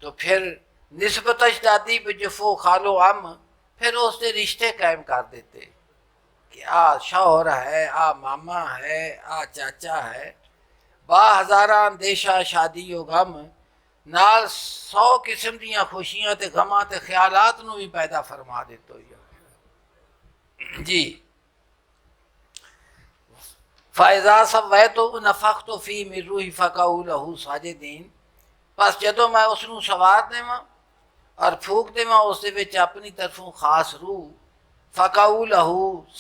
تو پھر نسبت اجدادی بجفو خالو ام پھر اس دے رشتے قائم کر دیتے کہ آ شوہر ہے، آ ماما ہے، آ چاچا ہے. با ہزاراں اندیشہ شادی و غم نال 100 قسم دیاں خوشیاں تے غماں تے خیالات نو بھی پیدا فرما دیتے ہوئی. جی فَإِذَا سَوَّيْتُهُ نَفَخْتُ فِيهِ مِن رُّوحِي فَقَعُوا لَهُ سَاجِدِينَ، بس جدوں میں اس نوں سوار دیواں اور پھونک دیواں اس دے وچ اپنی طرفوں خاص روح، فَقَعُوا لَهُ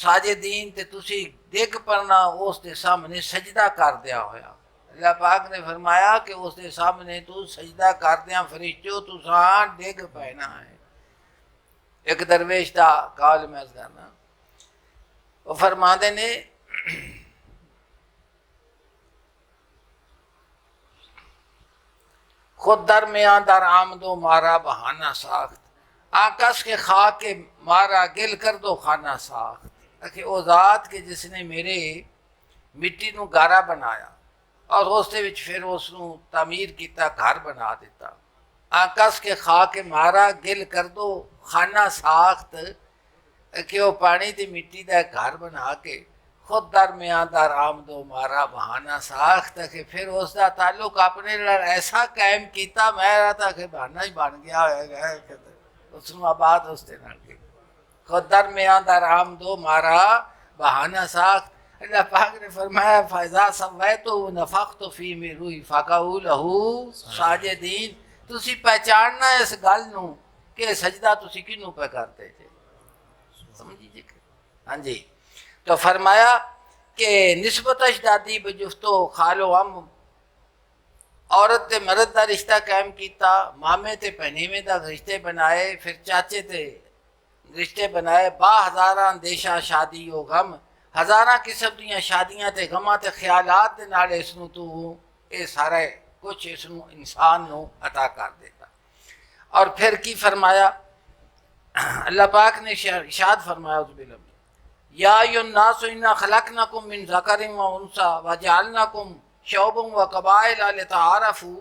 سَاجِدِينَ، تے تسی ڈگ پڑنا اس دے سامنے سجدہ کر دیا ہویا۔ اللہ پاک نے فرمایا کہ اس دے سامنے تو سجدہ کر دیاں فرشتوں تساں ڈگ پینا ہے۔ ایک درویش دا قول میں عرض کرنا، وہ فرماندے نے خود درمیان در آمد و مارا بہانہ ساخت، آکس کے خاک کے مارا گل کر دو خانہ ساخت، کہ او ذات کہ جس نے میرے مٹی نو گارا بنایا اور اس دے وچ پھر اس نو تعمیر کیتا گھر بنا دیتا، آکس کے خاک کے مارا گل کر دو خانہ ساخت، کہ وہ پانی دی مٹی دا گھر بنا کے خود درمیان در آمد و مارا بہانہ ساخت، کہ پھر اس دا تعلق اپنے لڑ ایسا قائم کیتا میں رہا تھا کہ بہانہ ہی بن گیا ہے، اس نو آباد اس دے نال کے خود درمیان در آمد و مارا بہانہ ساخت۔ اللہ پاک نے فرمایا فَإِذَا سَوَّيْتُهُ وَنَفَخْتُ فِيهِ مِن رُّوحِي فَقَعُوا لَهُ سَاجِدِينَ، تسی پہچاننا اس گل نو کہ سجدہ تسی کنوں پہ کرتے تھے، سمجھیے کہ ہاں جی۔ تو فرمایا کہ نسبت اجدادی بجفتو خال و عم، عورت تے مرد دا رشتہ قائم کیتا، مامے تے پہنیویں دا رشتے بنائے، پھر چاچے تے رشتے بنائے، با ہزاراں اندیشہ شادی و غم، ہزاراں قسم دیاں شادیاں تے غماں تے خیالات دے نال اس نو تو اے سارے کچھ اس نو انسان نو عطا کر دیتا۔ اور پھر کی فرمایا اللہ پاک نے ارشاد فرمایا اس بلم یا ایھا الناس انا خلقناکم من ذکر و انثی وجعلناکم شعوبا و قبائل لتعارفوا،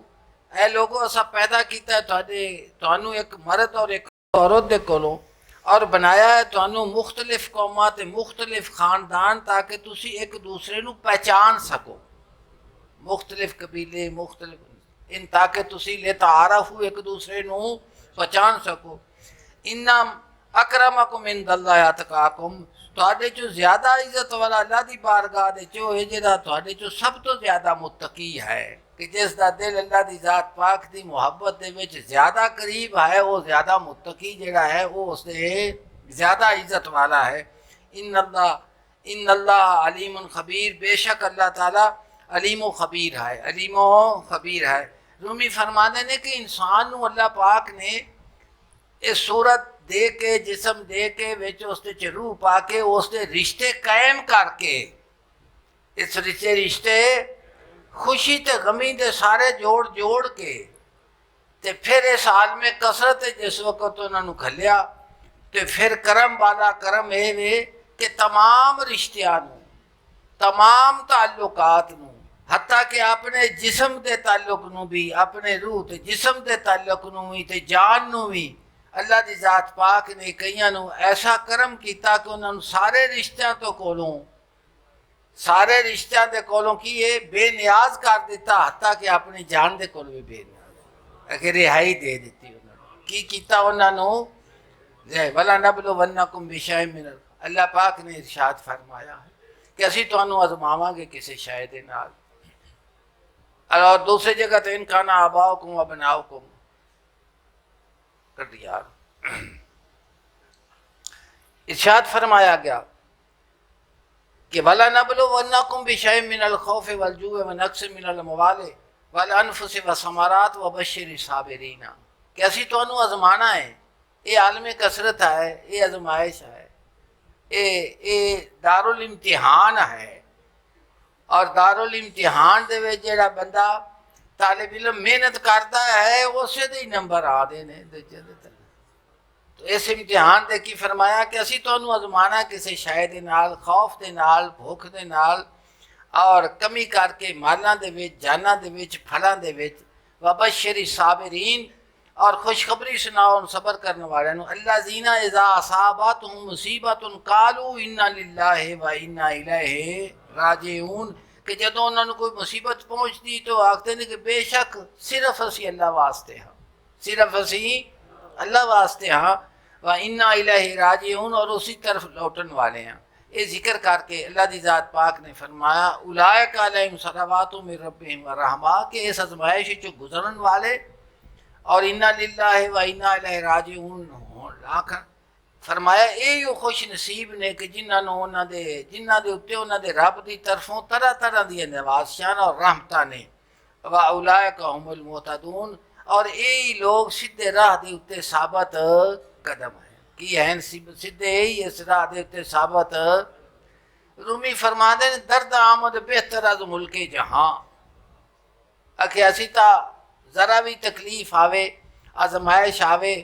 اے لوگو اسا پیدا کیتا ہے تانوں ایک مرد اور ایک عورت دے کولوں، اور بنایا ہے تانوں مختلف قوماں تے مختلف خاندان تاکہ تسی ایک دوسرے نو پہچان سکو، مختلف قبیلے مختلف ان تاکہ تسی لتعارفوا ایک دوسرے نو پہچان سکو۔ ان اکرمکم عند اللہ اتقاکم، تواڈے چوں زیادہ عزت والا اللہ دی بارگاہ دے چو ہے جڑا تواڈے چوں سب تو زیادہ متقی ہے، کہ جس دا دل اللہ دی ذات پاک دی محبت دے وچ زیادہ قریب ہے وہ زیادہ متقی جڑا ہے وہ اس دے زیادہ عزت والا ہے۔ ان اللہ علیم خبیر، بے شک اللہ تعالی علیم و خبیر ہے، علیم و خبیر ہے۔ رومی فرماتے ہیں کہ انسان نو اللہ پاک نے اس صورت دے کے جسم دے کے وچ اس دے روح پا کے اس دے رشتے قائم کر کے، اس رشتے خوشی تے غمی دے سارے جوڑ کے تے پھر اس عالم کثرت جس وقت انہوں نے کھلیا تے پھر کرم والا کرم اے وے کہ تمام رشتیاں نو، تمام تعلقات نو، حتیٰ کہ اپنے جسم دے تعلق نو بھی، اپنے روح تے جسم دے تعلق نو بھی تے جان نو بھی اللہ دی ذات پاک نے کئیاں نو ایسا کرم کیتا کہ انہوں نے سارے رشتیاں تو کولوں، سارے رشتیاں دے کولوں کیے بے نیاز کر دیتا، حتیٰ کہ اپنی جان دے کول بھی بے نیاز کہ رہائی دے دیتی انہوں نے۔ کی کیتا انہوں نے وَلَا نَبْلُوَنَّكُمْ بِشَيْءٍ مِّنَ، اللہ پاک نے ارشاد فرمایا ہے کہ اسی تانوں آزماواں گے کسی شے دے نال۔ اور دوسری جگہ تو ان کان آباؤکم و ابناؤکم کر دیا، ارشاد فرمایا گیا کہ وَلَنَبْلُوَنَّكُمْ بِشَيْءٍ مِّنَ الْخَوْفِ وَالْجُوعِ وَنَقْصٍ مِّنَ الْأَمْوَالِ وَالْأَنفُسِ وَالثَّمَرَاتِ وَبَشِّرِ الصَّابِرِينَ، کہ اسی تانوں آزمانا ہے، یہ عالم کثرت ہے، یہ آزمائش ہے، یہ دارالامتحان ہے، اور دارالامتحان دے وچ جڑا بندہ طالب علم محنت کرتا ہے اسے دے نمبر آدے نے۔ تو اس امتحان دے کی فرمایا کہ اسی تانوں آزمانا کسی شے دے نال، خوف دے نال، بھوک دے نال، اور کمی کر کے مالاں دے وچ، جاناں دے وچ، پھلاں دے وچ، وبشر الصابرین، اور خوشخبری سناؤ ان صبر کرنے والے نو، الذین اذا اصابتهم مصیبت قالوا انا للہ و انا الیہ راجعون، کہ جدوں انہوں نے کوئی مصیبت پہنچتی تو آکھتے ہیں کہ بے شک صرف اسی اللہ واسطے ہاں، صرف اسی اللہ واسطے ہاں، و انا الیہ راجعون، اور اسی طرف لوٹن والے ہیں۔ یہ ذکر کر کے اللہ دی ذات پاک نے فرمایا اولئک علیہم صلوات من ربہم ورحمہ کہ اس آزمائش چو گزرن والے اور انا للہ و انا الیہ راجعون آخر فرمایا یہ خوش نصیب نے کہ جنہاں دے اتنے انہاں دے رب دی طرفوں طرح طرح دی نوازشاں اور رحمتاں نے و اولئک هم المہتدون اور یہی لوگ سیدھے راہ دے اتنے ثابت قدم ہیں کی ہیں سیدھے ہی اس راہ دے اتنے ثابت رومی فرما دے درد آمد بہتر از ملک جہاں اکھے اسی تا ذرا بھی تکلیف آوے آزمائش آوے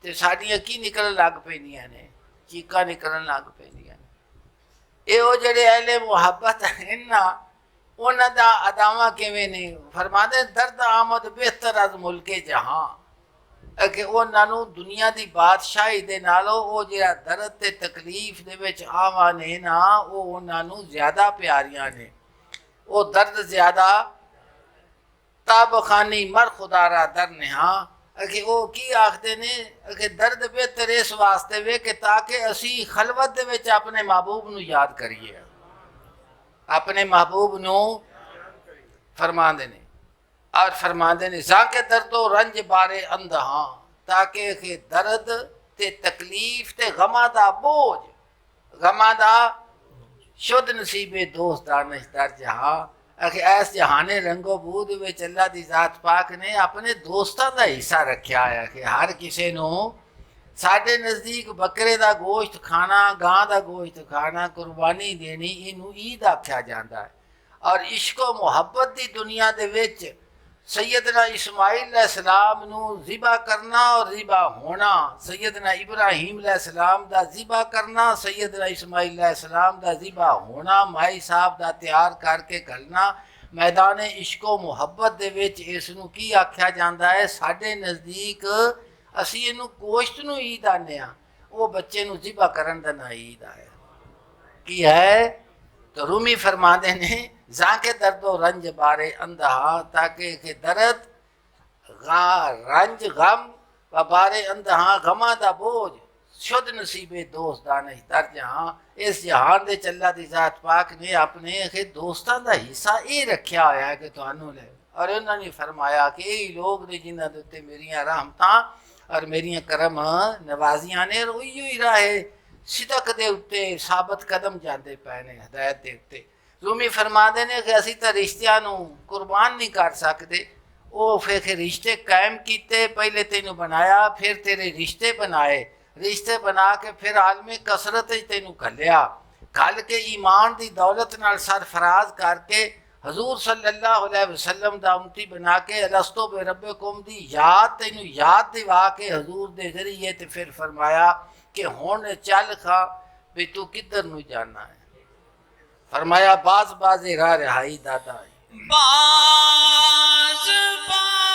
تے ساڈیاں کی نکلن لگ پینیاں نے چیکاں نکلن لگ پینیاں نے اے او جڑے اہل محبت ہیں نا انہاں دا اداواں کیویں نے فرما دے درد آمد بہتر از ملک جہاں کہ انہاں نوں دنیا دی بادشاہی دے نالوں او جڑا درد تے تکلیف دے وچ آواں نے نا او انہاں نوں زیادہ پیاریاں نے او درد زیادہ تاب خانی مر خدا را در نہاں کہ وہ کی آختے نے کہ درد بہتر اس واسطے وے کہ تاکہ اسی خلوت دے وچ اپنے محبوب نو یاد کریے اپنے محبوب نو فرما دینے اور فرما دینے زاکے درد و رنج بارے اندہاں تاکہ کہ درد تے تکلیف تے غمہ دا بوجھ غمہ دا شد نصیب دوست دانش در جہاں کہ ایس جہانے رنگ و بود وچ اللہ دی ذات پاک نے اپنے دوستاں دا حصہ رکھیا ہے کہ ہر کسی نو ساڈے نزدیک بکرے دا گوشت کھانا گاں دا گوشت کھانا قربانی دینی اینو عید آکھیا جاندا ہے اور عشق و محبت دی دنیا دے وچ سیدنا اسماعیل علیہ السلام نو ذبح کرنا اور ذبح ہونا سیدنا ابراہیم علیہ السلام دا ذبح کرنا سیدنا اسماعیل علیہ السلام دا ذبح ہونا مائی صاحب دا تیار کر کے گھلنا میدان عشق و محبت دے وچ اس نو کی آکھیا جاندا ہے ساڈے نزدیک اسی اینو گوشت نو عید آنے ہاں وہ بچے نو ذبح کرن دا نا عید آیا کی ہے تو رومی فرما دے نے زاں کے درد و رنج بارے اندہا تاکہ کہ درد رنج غم و بارے اندہا غمہ دا بوجھ شد نصیب دوست دانش در جہاں اس جہان دے چلا دی ذات پاک نے اپنے دوستان دا حصہ اے رکھیا ہویا ہے کہ توانوں لے اور انہوں نے فرمایا کہ اے لوگ نے جنہاں دوتے میریاں رحمتاں اور میریاں کرم نوازیاں نے روئی ہوئی راہ صدق دے اتے ثابت قدم جاندے پہنے ہدایت دے اتے رومی فرما دینے کہ اسی تا رشتیاں نو قربان نہیں کر سکتے او پھر رشتے قائم کیتے پہلے تینو بنایا پھر تیرے رشتے بنائے رشتے بنا کے پھر عالم کثرت تینو کھلیا کھل کے ایمان دی دولت نال سرفراز کر کے حضور صلی اللہ علیہ وسلم دا امتی بنا کے الستو بے ربکم دی یاد تینو یاد دیوا کے حضور دے ذریعے تے پھر فرمایا کہ ہون چل کھا بھی تو کدھر نو جانا ہے فرمایا باز باز راہ رہائی دادا ہے باز باز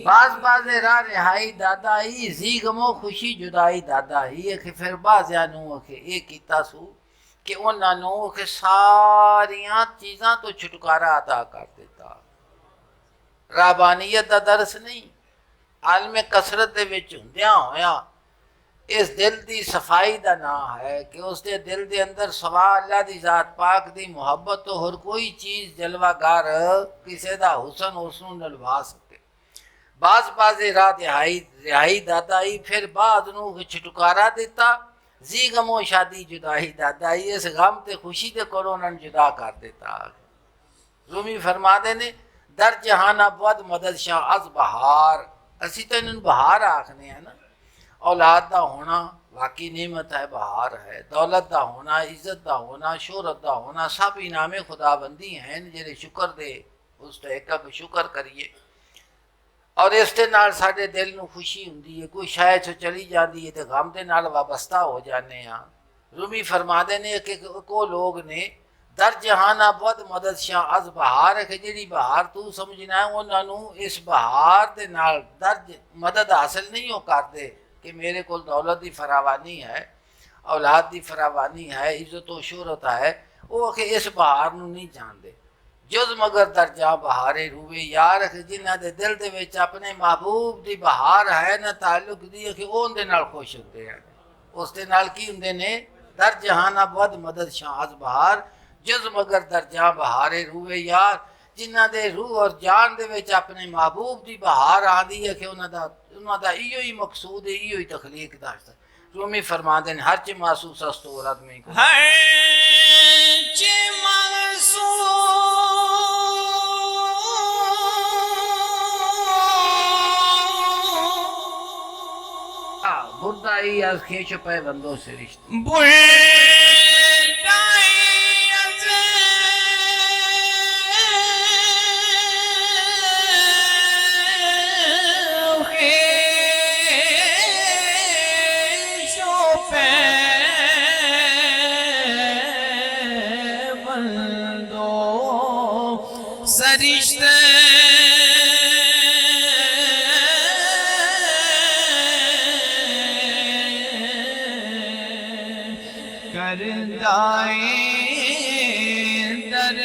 باز باز راہ رہائی دادا ہی زی غمو خوشی جدائی دادا ہی کہ پھر بازیاں نو کہ ایک کیتا سو کہ انہاں نو کہ ساریاں چیزاں تو چھٹکارا عطا کر دیتا رابانیت دا درس نہیں عالم کثرت دے وچ ہوندیاں ہویا اس دل دی صفائی دا نا ہے کہ اس دے دل دے اندر سوا اللہ دی ذات پاک دی محبت تو ہر کوئی چیز جلوہ گار کسی دا حسن حسن نلوا سکتے بعض باز راہ رہائی دادا ہی پھر بعض نو چھٹکارا دیتا زی غم و شادی جدائی دادا ہی اس غم تے خوشی تے کورونن جدا کر دیتا رومی فرما دے نے در جہان ابود مدد شاہ از بہار اسی تو انہوں بہار آکھنے ہیں نا اولاد دا ہونا واقعی نعمت ہے، بہار ہے، دولت دا ہونا، عزت دا ہونا، شہرت دا ہونا، سب انعام خدا بندی ہیں جڑے شکر دے اس تے ایک شکر کریے اور اس دے نال ساڈے دل نو خوشی ہوندی ہے، کوئی شاید سے چلی جاندی ہے تے غم دے نال وابستہ ہو جانے ہاں۔ رومی فرماندے نے کہ کو لوگ نے در جہانا بود مدد شاہ از بہار ہے کہ جڑی بہار تو سمجھنا ہے انہاں نو اس بہار دے نال در مدد حاصل نہیں ہو کردے کہ میرے کو دولت دی فراوانی ہے، اولاد دی فراوانی ہے، عزت و شہرت ہے، وہ کہ اس بہار نو نہیں جاندے جز مگر در جاں بہارے روے یار کہ جنہ دے دل دے وچ اپنے محبوب دی بہار ہے نہ تعلق دی کہ اون دے نال خوش ہوندے ہیں، اس دے نال کی ہوندے نے در جہانا بود مدد شاہ از بہار جز مگر در جاں بہارے روے یار جنہ دے روح اور جان دے وچ اپنے محبوب دی بہار آندی ہے کہ انہاں دا ایو ہی مقصود ہے، ایو ہی تخلیق داشتا ہے۔ رومی فرماندے نے ہر چی محسوس است و رد میں کو ہر چی بردائی از کھیچ پہ بندوں سے رشتہ سرشتے کردائی در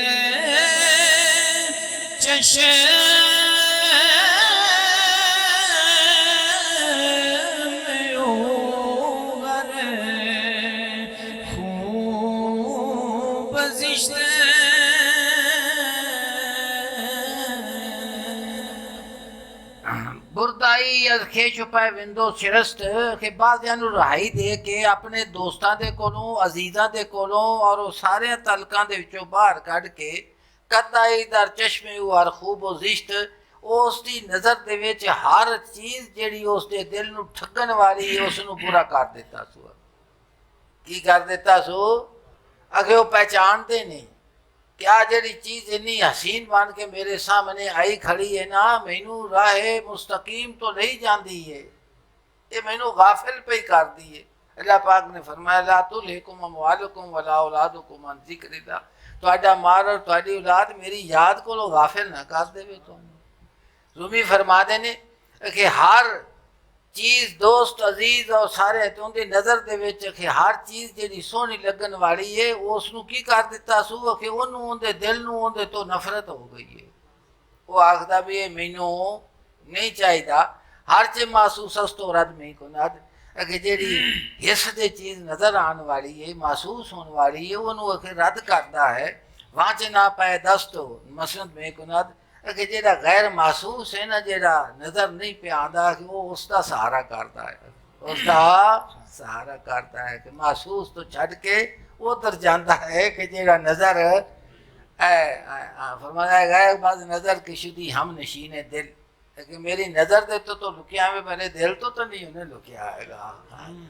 چشم اوغر خوب زشتے بردائی از کھیچ پہ وندو شرست کہ بعض یعنی رہائی دے کے اپنے دوستاں دے کولوں عزیزاں دے کولوں اور وہ سارے تعلقاں دے وچوں باہر کڈ کے کدائی در چشمے اور خوب و زشت اس دی نظر دے وچ ہر چیز جیڑی اس دے دل نو ٹھگن والی اس نو پورا کر دیتا سو۔ کی کر دیتا سو؟ اگے وہ پہچاندے نہیں کیا جڑی چیز اتنی حسین بن کے میرے سامنے آئی کھڑی ہے نا مینوں راہ مستقیم تو نہیں جاندی ہے، یہ مینوں غافل پہ ہی کر دی ہے۔ اللہ پاک نے فرمایا لا تلہکم اموالکم ولا اولادکم عن ذکر اللہ، تہاڈا مال اور تہاڈی اولاد میری یاد کو غافل نہ کر دے تم۔ رومی فرماندے نے کہ ہر چیز دوست عزیز اور سارے تو ان دی نظر دے وچ کہ ہر چیز جیڑی سونی لگن والی ہے اس نو کی کر دیتا سو کہ انہوں ان دے دل نو ان دے تو نفرت ہو گئی ہے، وہ آخدا بھی یہ مینوں نہیں چاہیدا ہر چیز محسوس است و رد میں کند کہ جیڑی حس دے چیز نظر آن والی ہے محسوس ہون والی ہے انہوں رد کردا ہے وہاں چ نہ پائے دست مسند میں کند کہ جیڑا غیر محسوس ہے نا جیڑا نظر نہیں پہ آندا کہ وہ اس کا سہارا کرتا ہے، اس کا سہارا کرتا ہے کہ محسوس تو چھڈ کے وہ ادھر جاندا ہے کہ جیڑا نظر فرمایا غیر بعض نظر کشیدی ہم نشین دل کہ میری نظر دے تو لکیا میں میرے دل تو نہیں انہیں لکیا ہے گا،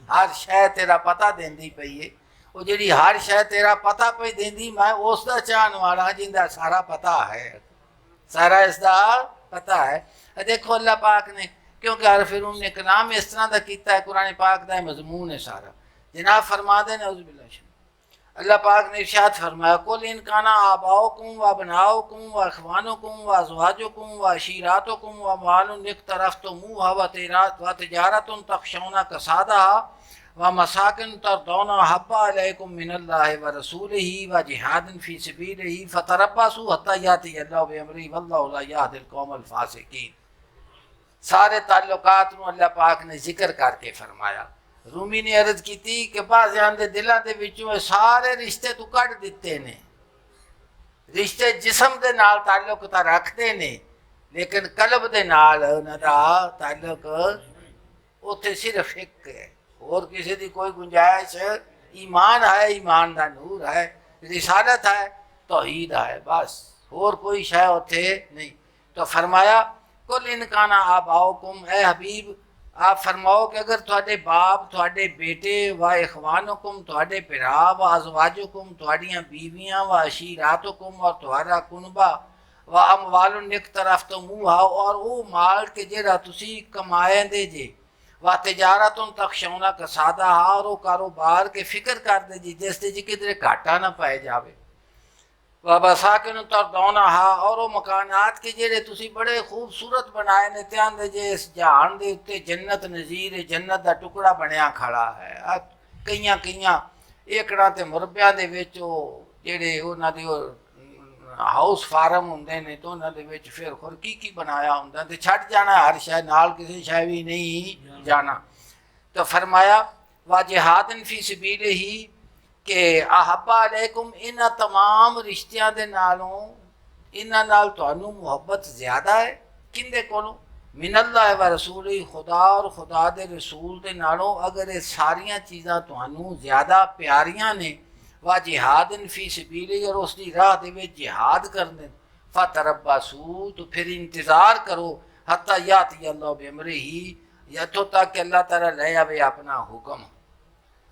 ہر شے تیرا پتہ دیندی پئی ہے، وہ جیڑی ہر شے تیرا پتہ پئی دیندی میں اس دا چاہن والا جن دا سارا پتہ ہے، سارا اس دا پتہ ہے۔ دیکھو اللہ پاک نے کیونکہ حرف روم نے کلام اس طرح دا کیتا ہے، قرآن پاک دا مضمون ہے سارا۔ جناب فرما دیں نعوذ باللہ شم اللہ پاک نے ارشاد فرمایا قل ان کان آباؤکم و ابناؤکم و اخوانکم و ازواجکم و عشیراتکم و اموال اقترفتموها و تجارت تخشون کسادها و مساکن ترضون احب علیکم من اللہ و رسولہ و جہاد فی سبیلہ فتربصوا حتی یاتی اللہ بامرہ واللہ لا یہدی القوم الفاسقین۔ سارے تعلقات نو اللہ پاک نے ذکر کر کے فرمایا۔ رومی نے عرض کی تھی کہ بعض دے دلاں دے وچوں سارے رشتے تو کٹ دیتے نے، رشتے جسم دے نال تعلق تا رکھتے نے لیکن قلب دے نال انہاں دا تعلق اوتھے صرف ایک ہے، اور کسی دی کوئی گنجائش ایمان ہے، ایمان دا نور ہے، رسالت ہے، توحید ہے، بس اور کوئی شے اوتھے نہیں۔ تو فرمایا کل ان کان آباؤکم، اے حبیب آپ فرماؤ کہ اگر تھوڑے باپ تھوڑے بیٹے و اخوانکم تھوڑے بھرا و ازواجکم تھوڑیاں بیویاں و عشیراتکم اور تھوڑا کنبہ و اموال اقترفتموہا اور او مال کہ جڑا تسی کمائیں دے جے و تجارتن تخشونا کسادہ اور او کاروبار کے فکر کر دے جی جس دے جی کدھر گھاٹا نہ پائے جاوے وَبَسَاكِنُ تَرْضَوْنَهَا اور وہ مکانات کے جڑے تسی بڑے خوبصورت بنائے نے تیان دے جے اس جہان دے اتے جنت نظیر جنت دا ٹکڑا بنیا کھڑا ہے کئیاں ایکڑاں تے مربیاں دے وچ جڑے انہاں دے ہاؤس فارم ہوندے نے تو انہاں دے وچ پھر خور کی بنایا ہوندا تے چھٹ جانا ہر شے نال کسی شے بھی نہیں جانا تو فرمایا واجہادن فی سبیلہ ہی کہ احبا علیکم انہاں تمام رشتیاں دے نالوں انہاں نال تانوں محبت زیادہ ہے کندے کولوں من اللہ و رسول خدا اور خدا دے رسول دے نالوں اگر یہ ساریاں چیزاں تانوں زیادہ پیاریاں نے وا جہاد فی سبیل اور اس دی راہ دے وچ جہاد کرنے فتربصوا تو پھر انتظار کرو حتی یاتی اللہ بامرہ یتھوں تک کہ اللہ تعالیٰ لے آوے اپنا حکم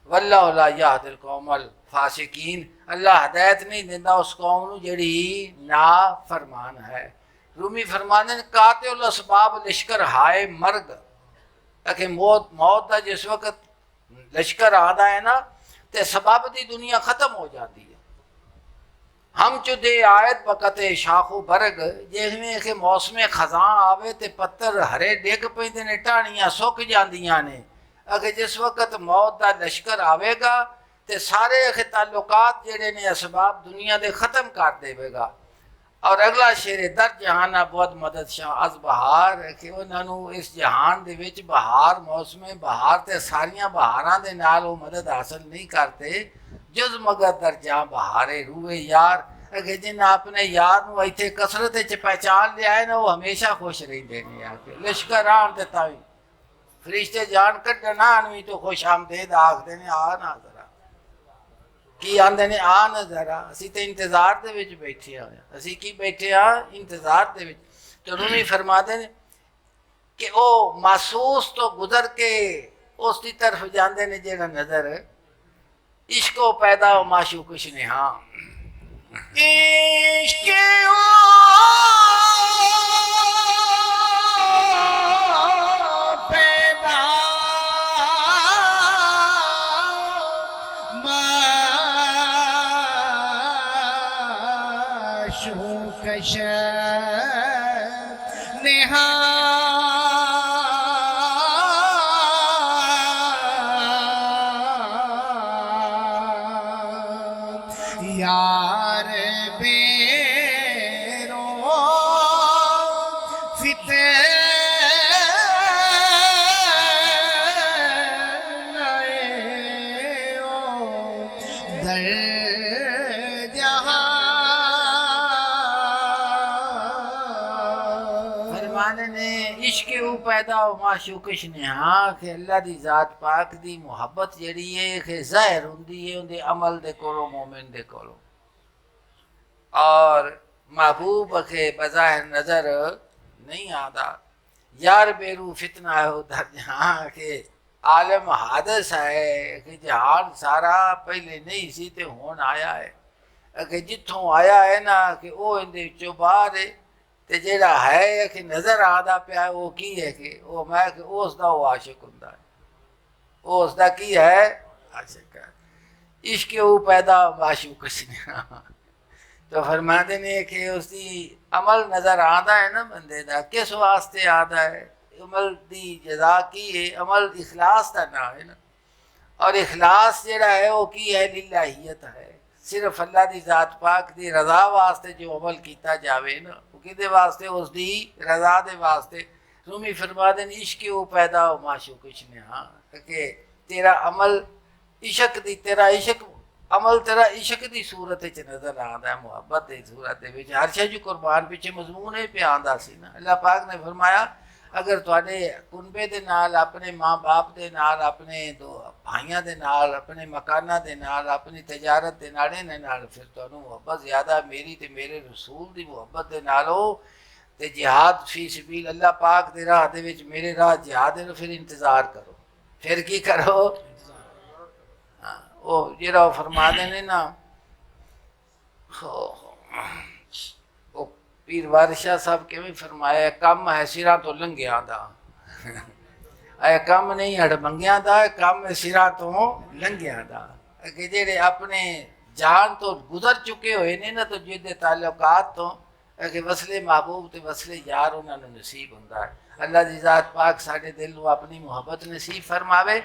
واللہ لا یہد القوم الفاسقین اللہ ہدایت نہیں دینا اس قوم نو جڑی نا فرمان ہے رومی فرمانے کاتے الاسباب لشکر ہائے مرگ کہ موت دا جس وقت لشکر آدھا ہے نا تے سبب دی دنیا ختم ہو جاتی ہے ہم چو دے آیت بقت شاخ و برگ جس میں کہ موسم خزاں آوے تے پتر ہرے ڈگ پیندے نے ٹانیاں سک جاندیاں نے اگر جس وقت موت دا لشکر آوے گا تے سارے تعلقات جڑے نے اسباب دنیا دے ختم کر دے گا اور اگلا شعر در جہانا بہت مدد شاہ از بہار کہ انہاں نو اس جہان دے وچ بہار موسم بہار تے ساریاں بہاراں دے نال وہ مدد حاصل نہیں کرتے جز مگر در جہاں بہارے روئے یار کہ جن اپنے یار نو ایتھے کثرت وچ پہچان لیا ہے نا وہ ہمیشہ خوش رہندے نے آ کے لشکر آن تے تاوی فرشتے جان کڈن آنوی تو خوش آمدید آکھدے نے آ نا ذرا کی آندے نے آ نا ذرا اسی تے انتظار دے وچ بیٹھے ہوئے اسی کی بیٹھے ہاں انتظار دے وچ تو رومی فرما دے نے کہ او محسوس تو گزر کے اس دی طرف جاندے نے جیڑا نظر عشق و پیدا و معشوق نے ہاں عشق پیدا معشوق یار بیرو در جہاں فرمانے نے عشق او پیدا و معشوقش نے ہاں کہ اللہ دی ذات پاک دی محبت جڑی ہے کہ ظاہر ہوندی ہے اندے عمل دے کولو مومن دے کولو اور محبوب کے بظاہر نظر نہیں آتا یار بیرو فتنہ ہے در جہاں کہ عالم حادث ہے کہ جہان سارا پہلے نہیں سی تے ہون آیا ہے کہ جتھوں آیا ہے نا کہ وہ اندے وچوں باہر ہے تے جیڑا ہے کہ نظر آدھا پیا ہے وہ کی ہے کہ وہ میں کہ اس دا وہ عاشق ہوندا ہے اس دا کی ہے عاشق ہے عشق او پیدا معشوق نے تو فرماتے نے کہ اس دی عمل نظر آدھا ہے نا بندے دا کس واسطے آدھا ہے عمل دی جزا کی ہے عمل اخلاص دا نہ ہے نا اور اخلاص جڑا ہے وہ کی ہے للہیت ہے صرف اللہ دی ذات پاک دی رضا واسطے جو عمل کیتا جاوے نا وہ کدے واسطے اس دی رضا دے واسطے رومی فرماتے ہیں عشق او پیدا و معشوق نے ہاں کہ تیرا عمل عشق دی تیرا عشق عمل تیرا عشق دی صورت وچ نظر آندا ہے محبت دی صورت وچ ہر شے جو قربان پیچھے مضمون ہے پہ آندا سی نا اللہ پاک نے فرمایا اگر تواڈے کنبے دے نال اپنے ماں باپ دے نال اپنے دو بھائیاں دے نال اپنے مکاناں دے نال اپنی تجارت دے نال پھر تانوں محبت زیادہ میری تے میرے رسول دی محبت دے نال ہو تے جہاد فی سبیل اللہ پاک دے راہ دے وچ میرے راہ جہاد ہے، پھر انتظار کرو، پھر کی کرو؟ ہاں، وہ جڑا وہ فرما دے نے نا، وہ پیر وارث شاہ صاحب کیویں فرمایا، کم ہے سراں تو لنگیاں دا، اے کم نہیں ہڑبنگیاں دا، کم ہے سراں تو لنگیاں دا، کہ جڑے اپنے جان تو گزر چکے ہوئے نے نا، تو جدے تعلقات تو کہ وصلے محبوب تے وصلے یار انہاں نوں نصیب ہوندا ہے۔ اللہ دی ذات پاک ساڈے دل نوں اپنی محبت نصیب فرماوے۔